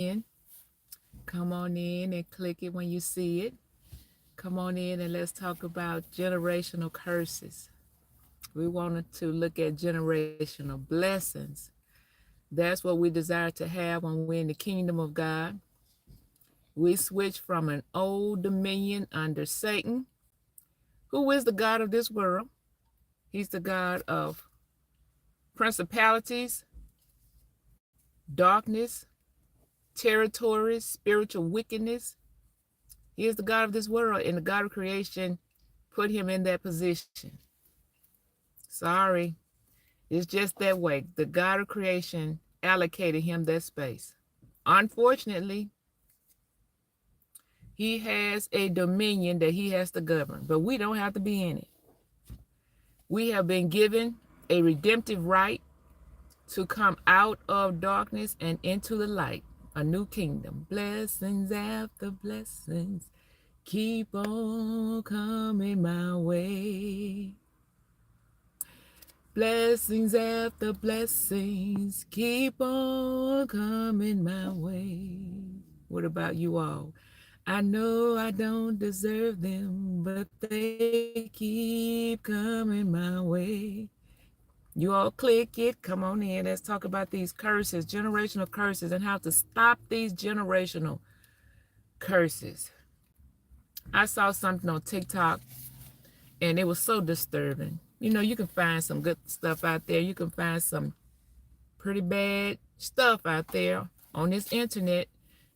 in. Come on in and click it when you see it. Come on in and let's talk about generational curses. We wanted to look at generational blessings. That's what we desire to have when we're in the kingdom of God. We switch from an old dominion under Satan, who is the God of this world. He's the God of principalities, darkness, territories, spiritual wickedness. He is the God of this world, and the God of creation put him in that position. Sorry, it's just that way. The God of creation allocated him that space. Unfortunately, he has a dominion that he has to govern, but we don't have to be in it. We have been given a redemptive right to come out of darkness and into the light, a new kingdom. Blessings after blessings keep on coming my way. Blessings after blessings keep on coming my way. What about you all? I know I don't deserve them, but they keep coming my way. You all click it. Come on in. Let's talk about these curses, generational curses, and how to stop these generational curses. I saw something on TikTok and it was so disturbing. You know, you can find some good stuff out there. You can find some pretty bad stuff out there on this internet.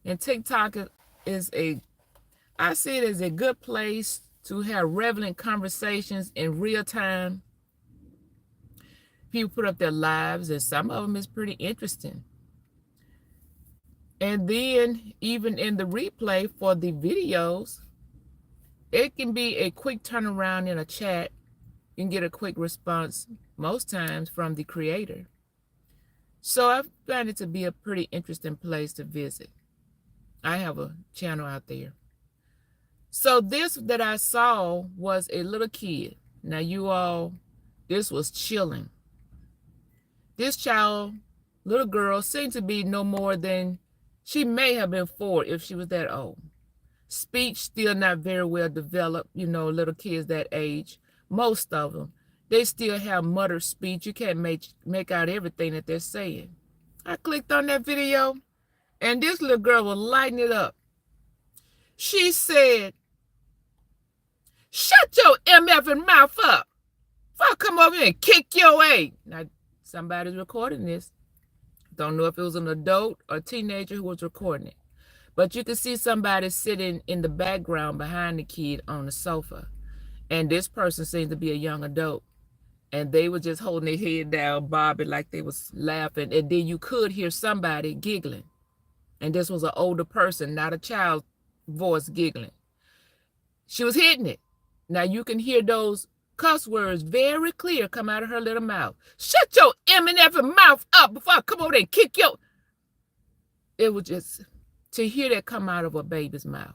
And TikTok is I see it as a good place to have relevant conversations in real time. People put up their lives, and some of them is pretty interesting. And then even in the replay for the videos, it can be a quick turnaround in a chat. You can get a quick response most times from the creator. So I find it to be a pretty interesting place to visit. I have a channel out there. So this that I saw was a little kid. Now you all, this was chilling. This child, little girl, seemed to be no more than, she may have been 4 if she was that old. Speech still not very well developed, you know, little kids that age. Most of them, they still have muttered speech. You can't make out everything that they're saying. I clicked on that video, and this little girl was lighting it up. She said, "Shut your MFing mouth up. If I come over here and kick your ass." Now, somebody's recording this. Don't know if it was an adult or teenager who was recording it. But you can see somebody sitting in the background behind the kid on the sofa. And this person seems to be a young adult. And they were just holding their head down, bobbing like they was laughing. And then you could hear somebody giggling. And this was an older person, not a child's voice giggling. She was hitting it. Now you can hear those cuss words very clear come out of her little mouth. "Shut your M&F mouth up before I come over there and kick your..." It was just, to hear that come out of a baby's mouth.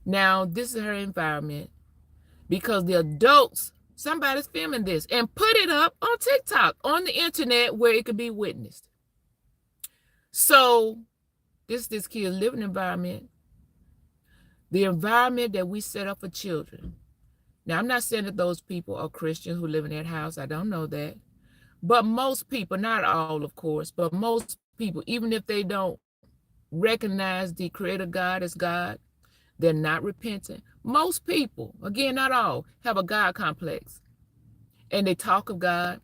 Now, this is her environment because the adults, somebody's filming this and put it up on TikTok, on the internet where it could be witnessed. So this kid's living environment, the environment that we set up for children. Now, I'm not saying that those people are Christians who live in that house. I don't know that. But most people, not all, of course, but most people, even if they don't recognize the creator God as God, they're not repentant. Most people, again, not all, have a God complex. And they talk of God.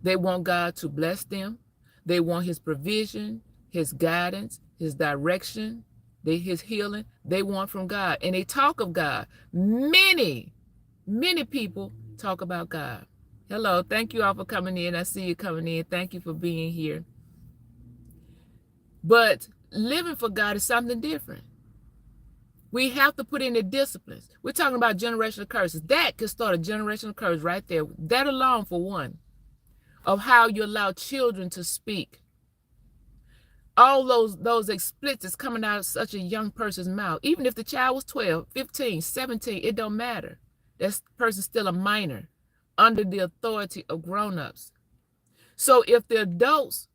They want God to bless them. They want his provision, his guidance, his direction, his healing. They want from God. And they talk of God. Many people talk about God. Hello, thank you all for coming in. I see you coming in. Thank you for being here. But living for God is something different. We have to put in the disciplines. We're talking about generational curses. That could start a generational curse right there. That alone, for one, of how you allow children to speak. All those explicits coming out of such a young person's mouth. Even if the child was 12, 15, 17, it don't matter. That person's still a minor under the authority of grown-ups. So if the adults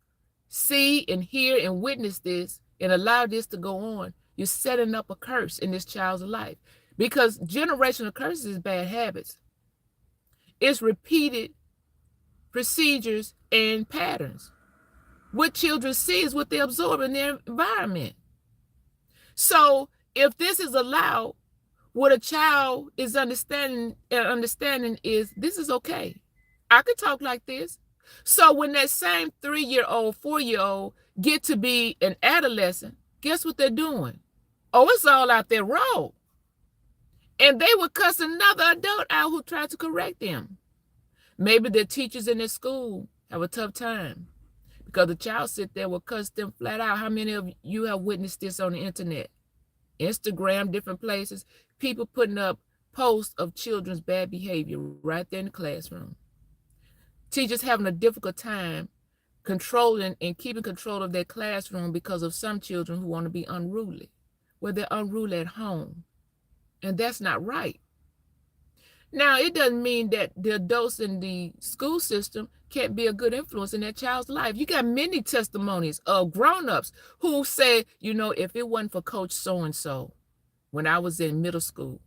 see and hear and witness this, and allow this to go on, you're setting up a curse in this child's life. Because generational curses is bad habits. It's repeated procedures and patterns. What children see is what they absorb in their environment. So if this is allowed, what a child is understanding is this is okay. I could talk like this. So when that same 3-year-old, 4-year-old get to be an adolescent, guess what they're doing? Oh, it's all out there wrong. And they would cuss another adult out who tried to correct them. Maybe the teachers in their school have a tough time because the child sit there will cuss them flat out. How many of you have witnessed this on the internet? Instagram, different places, people putting up posts of children's bad behavior right there in the classroom. Teachers having a difficult time controlling and keeping control of their classroom because of some children who want to be unruly, where they're unruly at home. And that's not right. Now, it doesn't mean that the adults in the school system can't be a good influence in that child's life. You got many testimonies of grown-ups who say, you know, if it wasn't for Coach so-and-so, when I was in middle school,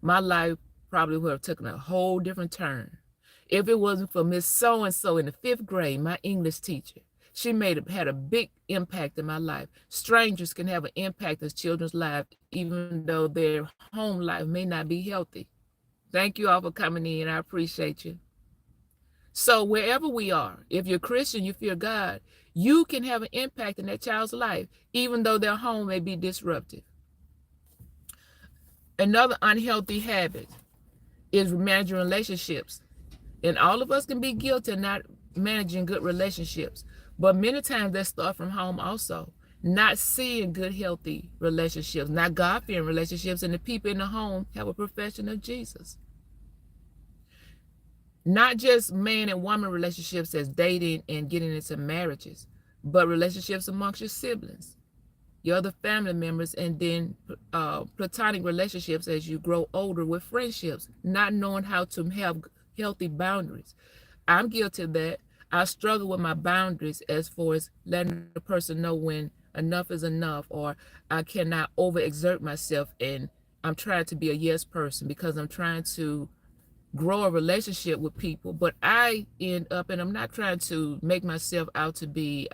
my life probably would have taken a whole different turn. If it wasn't for Miss so-and-so in the 5th grade, my English teacher, she had a big impact in my life. Strangers can have an impact on children's lives, even though their home life may not be healthy. Thank you all for coming in. I appreciate you. So wherever we are, if you're Christian, you fear God, you can have an impact in that child's life, even though their home may be disrupted. Another unhealthy habit is managing relationships. And all of us can be guilty of not managing good relationships. But many times that start from home also. Not seeing good, healthy relationships, not God-fearing relationships, and the people in the home have a profession of Jesus. Not just man and woman relationships as dating and getting into marriages, but relationships amongst your siblings, your other family members, and then platonic relationships as you grow older with friendships, not knowing how to have healthy boundaries. I'm guilty of that. I struggle with my boundaries as far as letting the person know when enough is enough, or I cannot overexert myself and I'm trying to be a yes person because I'm trying to grow a relationship with people, but I end up, and I'm not trying to make myself out to be,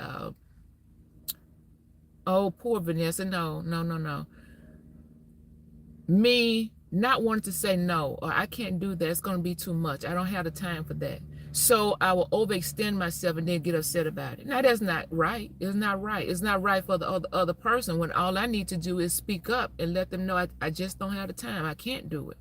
oh, poor Vanessa, no. Me not wanting to say no, or I can't do that, it's going to be too much. I don't have the time for that. So I will overextend myself and then get upset about it. Now, that's not right. It's not right. It's not right for the other person when all I need to do is speak up and let them know I just don't have the time. I can't do it.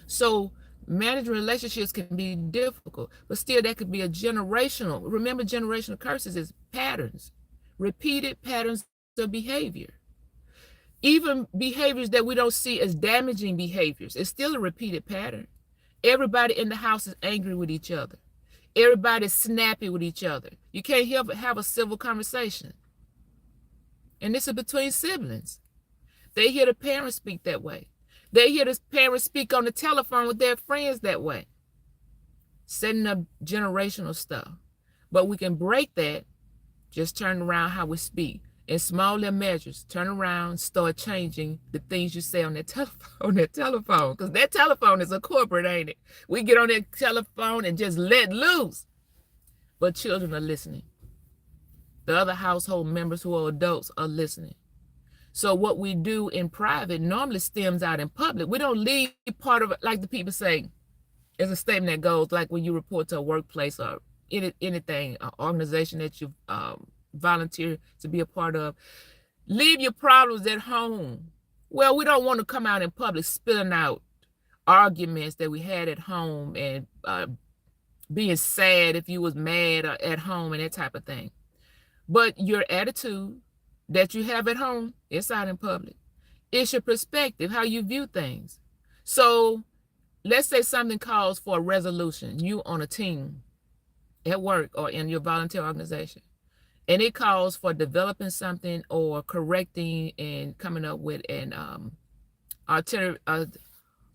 So managing relationships can be difficult, but still that could be a generational. Remember, generational curses is patterns, repeated patterns of behavior. Even behaviors that we don't see as damaging behaviors, it's still a repeated pattern. Everybody in the house is angry with each other. Everybody's snappy with each other. You can't have a civil conversation. And this is between siblings. They hear the parents speak that way. They hear the parents speak on the telephone with their friends that way. Setting up generational stuff. But we can break that, just turn around how we speak. In smaller measures, turn around, start changing the things you say on that telephone. Because that telephone is a corporate, ain't it? We get on that telephone and just let loose. But children are listening. The other household members who are adults are listening. So what we do in private normally stems out in public. We don't leave part of it, like the people say. There's a statement that goes, like when you report to a workplace or anything, an organization that you volunteer to be a part of, leave your problems at home. Well, we don't want to come out in public spilling out arguments that we had at home and being sad if you was mad at home and that type of thing. But your attitude that you have at home, it's out in public. It's your perspective, how you view things. So let's say something calls for a resolution. You on a team at work or in your volunteer organization, and it calls for developing something or correcting and coming up with an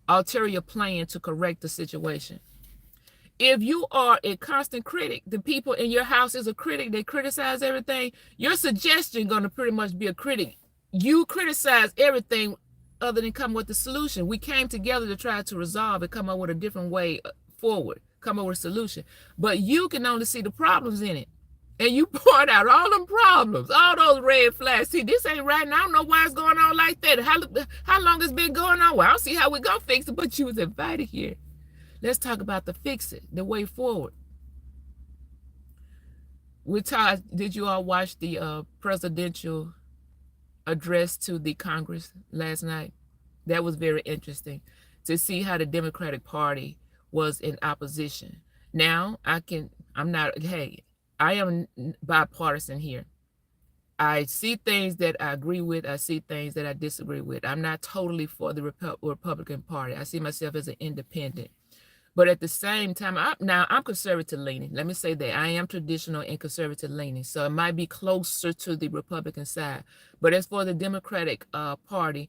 ulterior plan to correct the situation. If you are a constant critic, the people in your house is a critic, they criticize everything, your suggestion going to pretty much be a critic. You criticize everything other than come with the solution. We came together to try to resolve and come up with a different way forward, come up with a solution. But you can only see the problems in it. And you point out all them problems, all those red flags. See, this ain't right, and I don't know why it's going on like that. How long it's been going on? Well, I don't see how we gonna fix it, but you was invited here. Let's talk about the fix it, the way forward. Did you all watch the presidential address to the Congress last night? That was very interesting to see how the Democratic Party was in opposition. Now, I am bipartisan here. I see things that I agree with. I see things that I disagree with. I'm not totally for the Republican Party. I see myself as an independent. But at the same time, I'm conservative leaning. Let me say that. I am traditional and conservative leaning. So it might be closer to the Republican side. But as for the Democratic Party,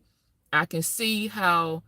I can see how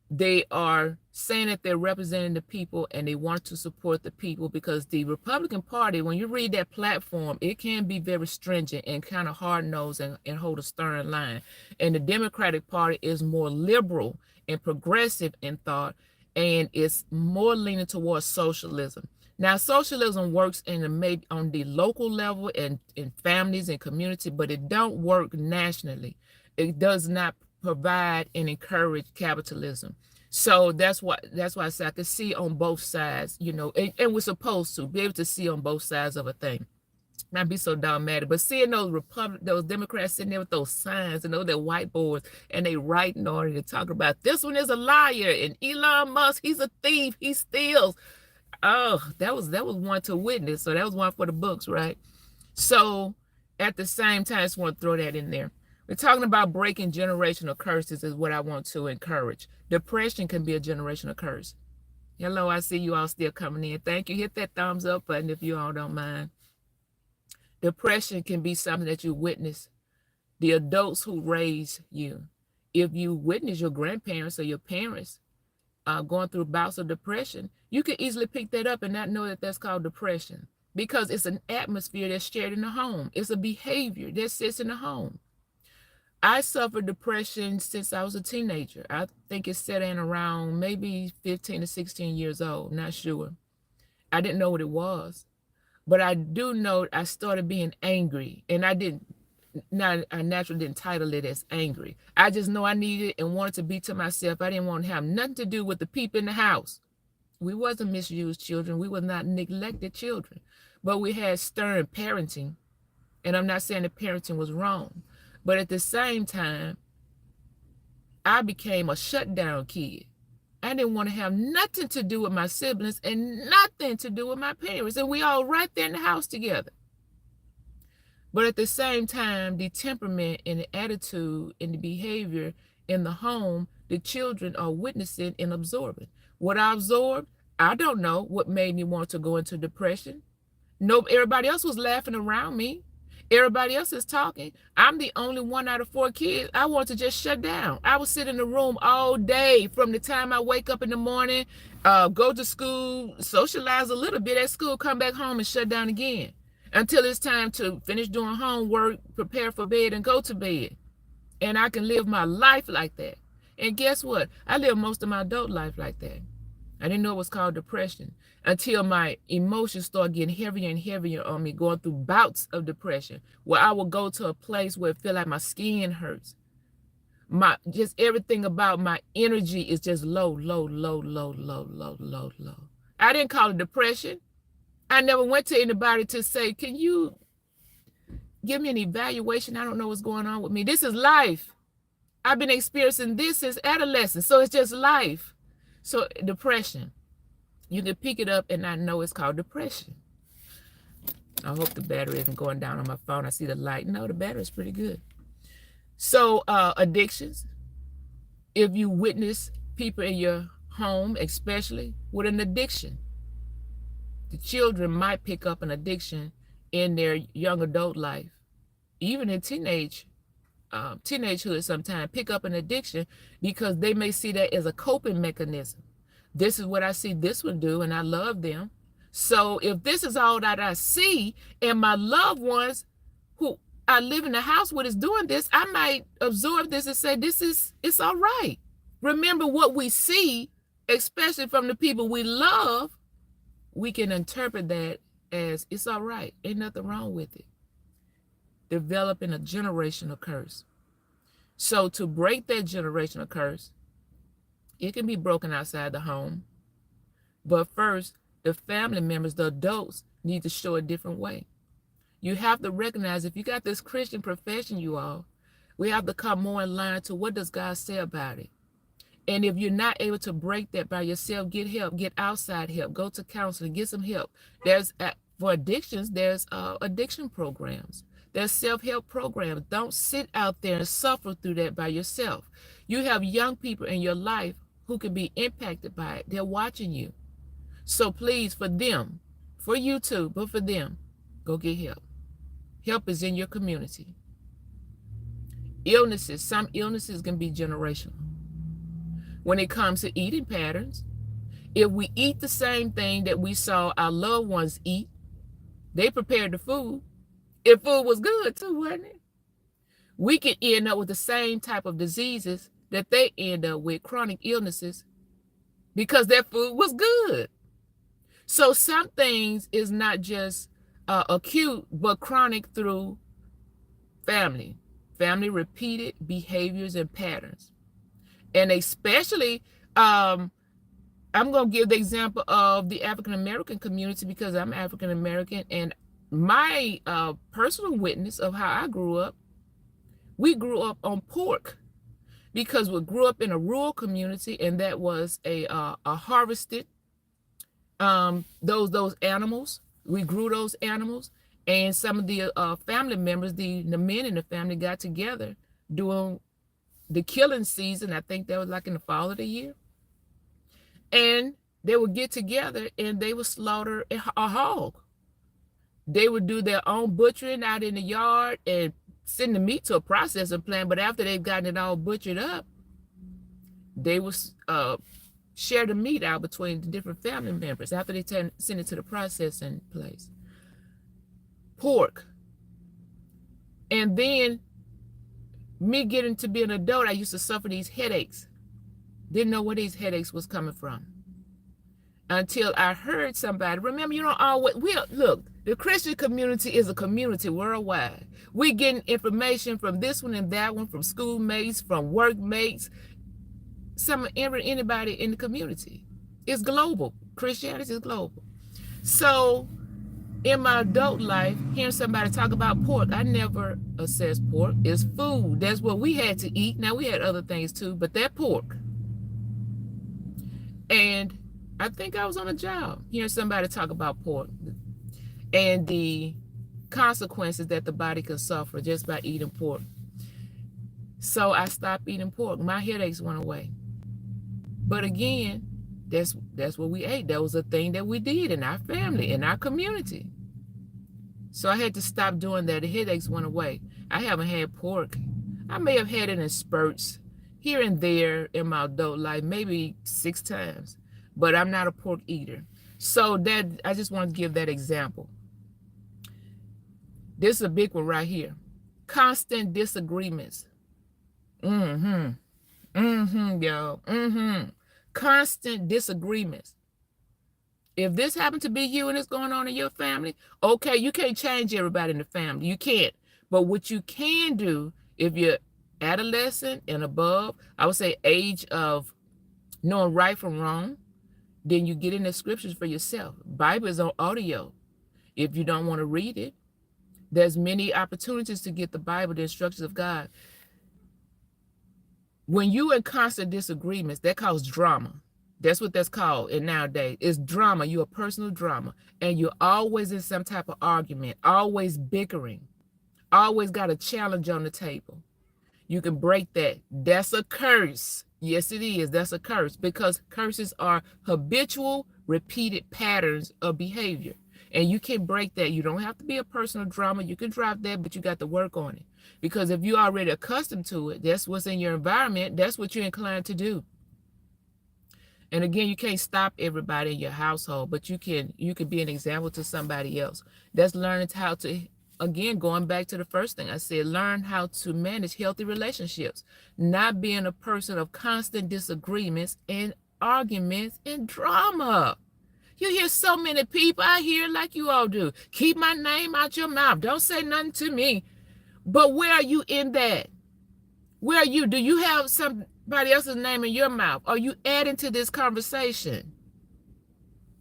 they are saying that they're representing the people and they want to support the people, because the Republican Party, when you read that platform, it can be very stringent and kind of hard-nosed and hold a stern line. And the Democratic Party is more liberal and progressive in thought, and it's more leaning towards socialism. Now, socialism works on the local level and in families and community, but it don't work nationally. It does not provide and encourage capitalism. So that's why I say I can see on both sides, and we're supposed to be able to see on both sides of a thing. Not be so dogmatic, but seeing those Democrats sitting there with those signs and those their whiteboards, and they writing on it and talking about this one is a liar and Elon Musk, he's a thief, he steals. Oh, that was one to witness. So that was one for the books, right? So at the same time, I just want to throw that in there. We're talking about breaking generational curses is what I want to encourage. Depression can be a generational curse. Hello, I see you all still coming in. Thank you. Hit that thumbs up button if you all don't mind. Depression can be something that you witness. The adults who raise you. If you witness your grandparents or your parents going through bouts of depression, you can easily pick that up and not know that that's called depression, because it's an atmosphere that's shared in the home. It's a behavior that sits in the home. I suffered depression since I was a teenager. I think it set in around maybe 15 to 16 years old, not sure. I didn't know what it was, but I do know I started being angry, and I naturally didn't title it as angry. I just know I needed and wanted to be to myself. I didn't want to have nothing to do with the people in the house. We wasn't misused children. We were not neglected children, but we had stern parenting, and I'm not saying that parenting was wrong. But at the same time, I became a shutdown kid. I didn't want to have nothing to do with my siblings and nothing to do with my parents. And we all right there in the house together. But at the same time, the temperament and the attitude and the behavior in the home, the children are witnessing and absorbing. What I absorbed, I don't know what made me want to go into depression. Everybody else was laughing around me. Everybody else is talking. I'm the only one out of 4 kids. I want to just shut down. I would sit in the room all day from the time I wake up in the morning, go to school, socialize a little bit at school, come back home and shut down again until it's time to finish doing homework, prepare for bed, and go to bed. And I can live my life like that. And guess what? I lived most of my adult life like that. I didn't know it was called depression until my emotions started getting heavier and heavier on me, going through bouts of depression, where I would go to a place where it feel like my skin hurts. Just everything about my energy is just low, low, low, low, low, low, low, low. I didn't call it depression. I never went to anybody to say, can you give me an evaluation? I don't know what's going on with me. This is life. I've been experiencing this since adolescence, so it's just life. So depression, you can pick it up and I know it's called depression. I hope the battery isn't going down on my phone. I see the light. No, the battery is pretty good. So addictions, if you witness people in your home, especially with an addiction, the children might pick up an addiction in their young adult life, even in teenagehood sometimes pick up an addiction because they may see that as a coping mechanism. This is what I see this one do, and I love them. So if this is all that I see, and my loved ones who I live in the house with is doing this, I might absorb this and say, it's all right. Remember, what we see, especially from the people we love, we can interpret that as it's all right. Ain't nothing wrong with it. Developing a generational curse. So to break that generational curse, it can be broken outside the home. But first, the family members, the adults, need to show a different way. You have to recognize, if you got this Christian profession, you all, we have to come more in line to what does God say about it. And if you're not able to break that by yourself, get help, get outside help, go to counseling, get some help. There's, for addictions, there's addiction programs. There's self-help programs. Don't sit out there and suffer through that by yourself. You have young people in your life who can be impacted by it. They're watching you. So please, for them, for you too, but for them, go get help. Help is in your community. Illnesses, some illnesses can be generational. When it comes to eating patterns, if we eat the same thing that we saw our loved ones eat, they prepared the food. If food was good too, wasn't it? We could end up with the same type of diseases that they end up with, chronic illnesses, because their food was good. So some things is not just acute, but chronic through family repeated behaviors and patterns. And especially, I'm going to give the example of the African-American community, because I'm African-American, and my personal witness of how I grew up, we grew up on pork, because we grew up in a rural community, and that was a harvested, those animals. We grew those animals, and some of the family members, the men in the family, got together during the killing season. I think that was like in the fall of the year. And they would get together and they would slaughter a hog. They would do their own butchering out in the yard and send the meat to a processing plant. But after they've gotten it all butchered up, they would share the meat out between the different family members after they send it to the processing place. Pork. And then me getting to be an adult, I used to suffer these headaches. Didn't know where these headaches was coming from until I heard somebody. Remember, you don't always, look, the Christian community is a community worldwide. We're getting information from this one and that one, from schoolmates, from workmates, anybody in the community. It's global. Christianity is global. So in my adult life, hearing somebody talk about pork, I never assessed pork. It's food. That's what we had to eat. Now, we had other things too, but that pork. And I think I was on a job hearing somebody talk about pork and the consequences that the body can suffer just by eating pork. So I stopped eating pork. My headaches went away. But again, that's what we ate. That was a thing that we did in our family, in our community. So I had to stop doing that. The headaches went away. I haven't had pork. I may have had it in spurts here and there in my adult life, maybe 6 times. But I'm not a pork eater. So that, I just want to give that example. This is a big one right here. Constant disagreements. Y'all. Constant disagreements. If this happened to be you and it's going on in your family, okay, you can't change everybody in the family. You can't. But what you can do, if you're adolescent and above, I would say age of knowing right from wrong, then you get in the scriptures for yourself. Bible is on audio. If you don't want to read it, there's many opportunities to get the Bible, the instructions of God. When you in constant disagreements, that causes drama. That's what that's called in nowadays. It's drama. You're a personal drama. And you're always in some type of argument, always bickering, always got a challenge on the table. You can break that. That's a curse. Yes, it is. That's a curse, because curses are habitual, repeated patterns of behavior. And you can break that. You don't have to be a personal drama. You can drop that, but you got to work on it. Because if you're already accustomed to it, that's what's in your environment, that's what you're inclined to do. And again, you can't stop everybody in your household, but you can be an example to somebody else. That's learning how to, again, going back to the first thing I said, learn how to manage healthy relationships, not being a person of constant disagreements and arguments and drama. You hear so many people out here like you all do. Keep my name out your mouth. Don't say nothing to me. But where are you in that? Where are you? Do you have somebody else's name in your mouth? Are you adding to this conversation?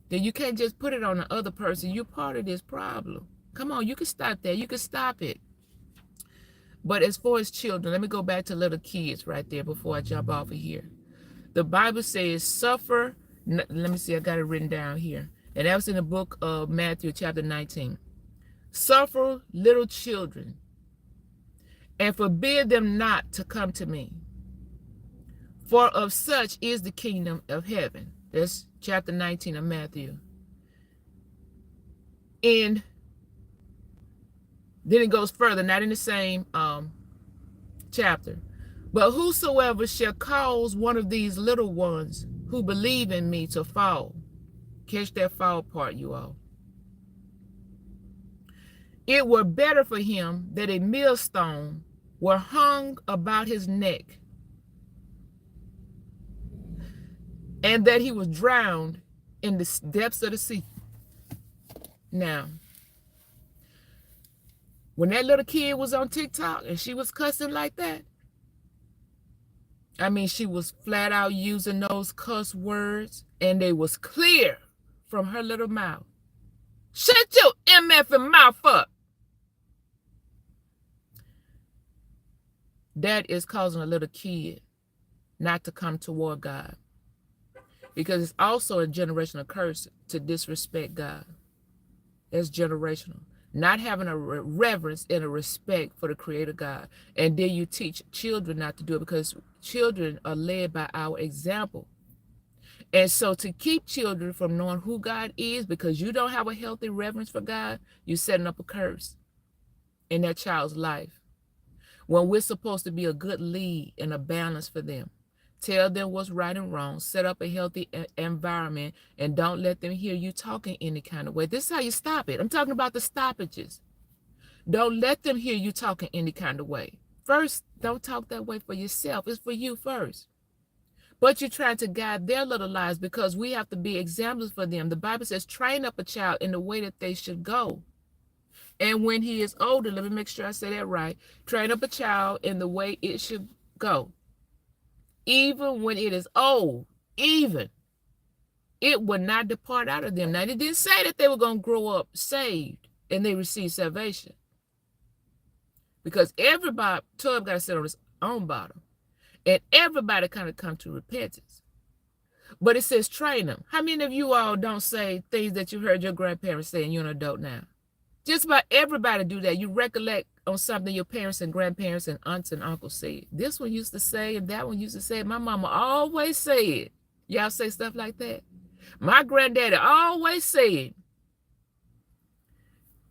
Then you can't just put it on the other person. You're part of this problem. Come on, you can stop that. You can stop it. But as far as children, let me go back to little kids right there before I jump off of here. The Bible says, suffer. Let me see, I got it written down here. And that was in the book of Matthew, chapter 19. Suffer little children and forbid them not to come to me. For of such is the kingdom of heaven. That's chapter 19 of Matthew. And then it goes further, not in the same chapter. But whosoever shall cause one of these little ones who believe in me to fall. Catch that fall part, you all. It were better for him that a millstone were hung about his neck, and that he was drowned in the depths of the sea. Now, when that little kid was on TikTok and she was cussing like that, I mean, she was flat out using those cuss words, and they was clear from her little mouth. Shut your MFing mouth up. That is causing a little kid not to come toward God. Because it's also a generational curse to disrespect God. That's generational. Not having a reverence and a respect for the Creator God. And then you teach children not to do it, because children are led by our example. And so to keep children from knowing who God is, because you don't have a healthy reverence for God, you're setting up a curse in that child's life. When we're supposed to be a good lead and a balance for them. Tell them what's right and wrong. Set up a healthy environment, and don't let them hear you talking any kind of way. This is how you stop it. I'm talking about the stoppages. Don't let them hear you talking any kind of way. First, don't talk that way for yourself. It's for you first. But you're trying to guide their little lives, because we have to be examples for them. The Bible says, train up a child in the way that they should go. And when he is older, let me make sure I say that right. Train up a child in the way it should go. Even when it is old, even, it will not depart out of them. Now, it didn't say that they were going to grow up saved and they receive salvation. Because everybody, tub got to sit on his own bottom. And everybody kind of come to repentance. But it says train them. How many of you all don't say things that you heard your grandparents say and you're an adult now? Just about everybody do that. You recollect on something your parents and grandparents and aunts and uncles said. This one used to say, and that one used to say. My mama always said. Y'all say stuff like that? My granddaddy always said,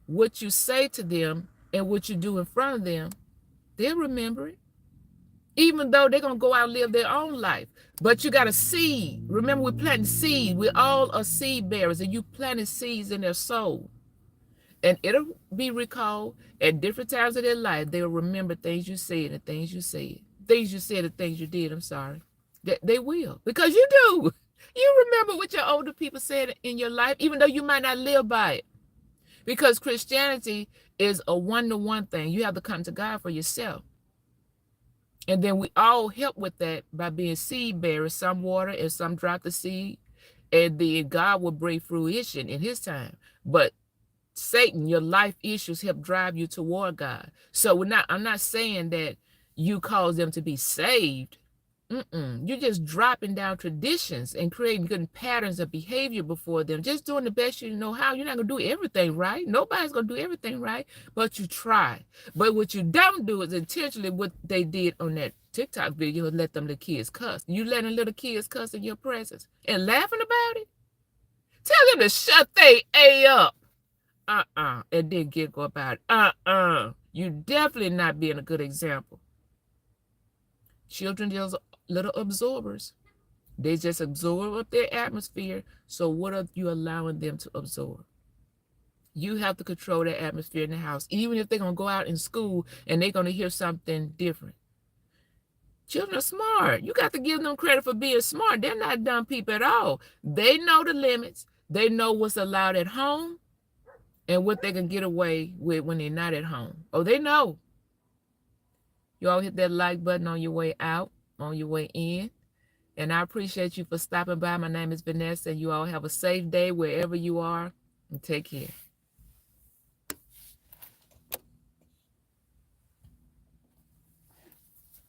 what you say to them and what you do in front of them, they'll remember it. Even though they're going to go out and live their own life. But you got a seed. Remember, we're planting seed. We all are seed bearers, and you planting seeds in their soul. And it'll be recalled at different times of their life. They'll remember things you said and things you said. Things you said and things you did, I'm sorry. They will. Because you do. You remember what your older people said in your life, even though you might not live by it. Because Christianity is a one-to-one thing. You have to come to God for yourself. And then we all help with that by being seed bearers. Some water and some drop the seed. And then God will bring fruition in his time. But Satan, your life issues help drive you toward God. So I'm not saying that you cause them to be saved. You're just dropping down traditions and creating good patterns of behavior before them. Just doing the best you know how. You're not going to do everything right. Nobody's going to do everything right, but you try. But what you don't do is intentionally what they did on that TikTok video, let them little kids cuss. You letting little kids cuss in your presence and laughing about it? Tell them to shut they A up. And then giggle about it. You definitely not being a good example. Children are little absorbers. They just absorb up their atmosphere. So what are you allowing them to absorb? You have to control that atmosphere in the house, even if they're going to go out in school and they're going to hear something different. Children are smart. You got to give them credit for being smart. They're not dumb people at all. They know the limits. They know what's allowed at home and what they can get away with when they're not at home. Oh, they know. You all hit that like button on your way out, on your way in. And I appreciate you for stopping by. My name is Vanessa, and you all have a safe day wherever you are. And take care.